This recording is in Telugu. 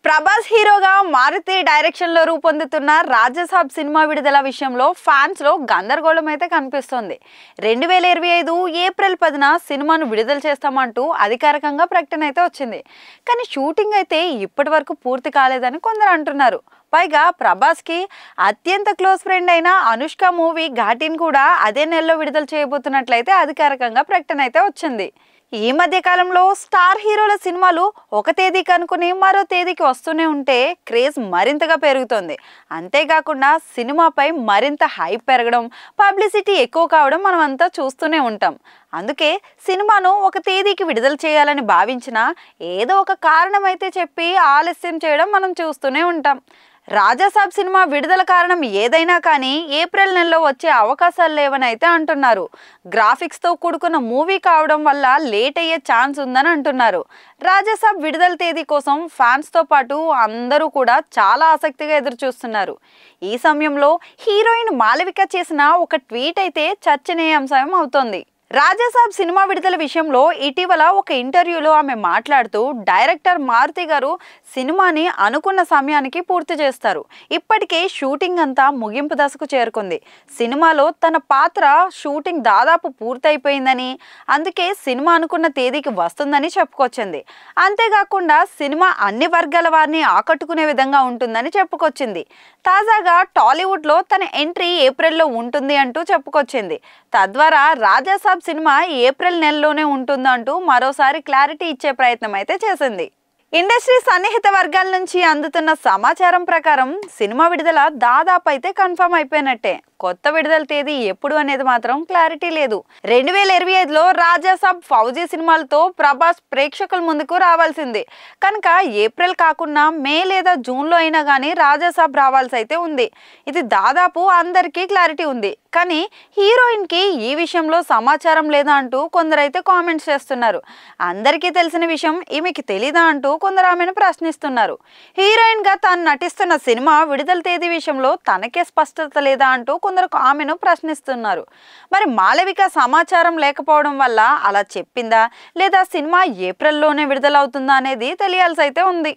ప్రభాస్ హీరోగా మారుతి డైరెక్షన్ లో రూపొందుతున్న రాజసాబ్ సినిమా విడుదల విషయంలో ఫ్యాన్స్ లో గందరగోళం అయితే కనిపిస్తోంది. 2025 ఏప్రిల్ 10న సినిమాను విడుదల చేస్తామంటూ అధికారికంగా ప్రకటన అయితే వచ్చింది. కానీ షూటింగ్ అయితే ఇప్పటి వరకు పూర్తి కాలేదని కొందరు అంటున్నారు. పైగా ప్రభాస్ కి అత్యంత క్లోజ్ ఫ్రెండ్ అయిన అనుష్క మూవీ ఘాటిని కూడా అదే నెలలో విడుదల చేయబోతున్నట్లయితే అధికారికంగా ప్రకటన అయితే వచ్చింది. ఈ మధ్య కాలంలో స్టార్ హీరోల సినిమాలు ఒక తేదీకి అనుకుని మరో తేదీకి వస్తూనే ఉంటే క్రేజ్ మరింతగా పెరుగుతోంది. అంతేకాకుండా సినిమాపై మరింత హైప్ పెరగడం, పబ్లిసిటీ ఎక్కువ కావడం మనం అంతా చూస్తూనే ఉంటాం. అందుకే సినిమాను ఒక తేదీకి విడుదల చేయాలని భావించినా ఏదో ఒక కారణం అయితే చెప్పి ఆలస్యం చేయడం మనం చూస్తూనే ఉంటాం. రాజసాబ్ సినిమా విడుదల కారణం ఏదైనా కానీ ఏప్రిల్ నెలలో వచ్చే అవకాశాలు లేవని అయితే అంటున్నారు. గ్రాఫిక్స్తో కూడుకున్న మూవీ కావడం వల్ల లేట్ అయ్యే ఛాన్స్ ఉందని అంటున్నారు. రాజసాబ్ విడుదల తేదీ కోసం ఫ్యాన్స్తో పాటు అందరూ కూడా చాలా ఆసక్తిగా ఎదురు చూస్తున్నారు. ఈ సమయంలో హీరోయిన్ మాళవిక చేసిన ఒక ట్వీట్ అయితే చర్చనీయాంశం అవుతోంది. రాజసాబ్ సినిమా విడుదల విషయంలో ఇటీవల ఒక ఇంటర్వ్యూలో ఆమె మాట్లాడుతూ, డైరెక్టర్ మారుతి గారు సినిమాని అనుకున్న సమయానికి పూర్తి చేస్తారు. ఇప్పటికే షూటింగ్ అంతా ముగింపు దశకు చేరుకుంది. సినిమాలో తన పాత్ర షూటింగ్ దాదాపు పూర్తయిపోయిందని, అందుకే సినిమా అనుకున్న తేదీకి వస్తుందని చెప్పుకొచ్చింది. అంతేకాకుండా సినిమా అన్ని వర్గాల వారిని ఆకట్టుకునే విధంగా ఉంటుందని చెప్పుకొచ్చింది. తాజాగా టాలీవుడ్లో తన ఎంట్రీ ఏప్రిల్లో ఉంటుంది అంటూ చెప్పుకొచ్చింది. తద్వారా రాజసాబ్ సినిమా ఏప్రిల్ నెలలోనే ఉంటుందంటూ మరోసారి క్లారిటీ ఇచ్చే ప్రయత్నం అయితే చేసింది. ఇండస్ట్రీ సన్నిహిత వర్గాల నుంచి అందుతున్న సమాచారం ప్రకారం సినిమా విడుదల దాదాపు అయితే కన్ఫర్మ్ అయిపోయినట్టే. కొత్త విడుదల తేదీ ఎప్పుడు అనేది మాత్రం క్లారిటీ లేదు. 2025లో రాజసాబ్, ఫౌజీ సినిమాలతో ప్రభాస్ ప్రేక్షకుల ముందుకు రావాల్సింది కనుక ఏప్రిల్ కాకుండా మే లేదా జూన్లో అయినా కానీ రాజసాబ్ రావాల్సి అయితే ఉంది. ఇది దాదాపు అందరికీ క్లారిటీ ఉంది. కానీ హీరోయిన్ కి ఈ విషయంలో సమాచారం లేదా అంటూ కొందరైతే కామెంట్స్ చేస్తున్నారు. అందరికీ తెలిసిన విషయం ఈమెకి తెలీదా అంటూ కొందరు ఆమెను ప్రశ్నిస్తున్నారు. హీరోయిన్ గా తాను నటిస్తున్న సినిమా విడుదల తేదీ విషయంలో తనకే స్పష్టత లేదా అంటూ కొందరు ఆమెను ప్రశ్నిస్తున్నారు. మరి మాళవిక సమాచారం లేకపోవడం వల్ల అలా చెప్పిందా లేదా సినిమా ఏప్రిల్లోనే విడుదలవుతుందా అనేది తెలియాల్సి అయితే ఉంది.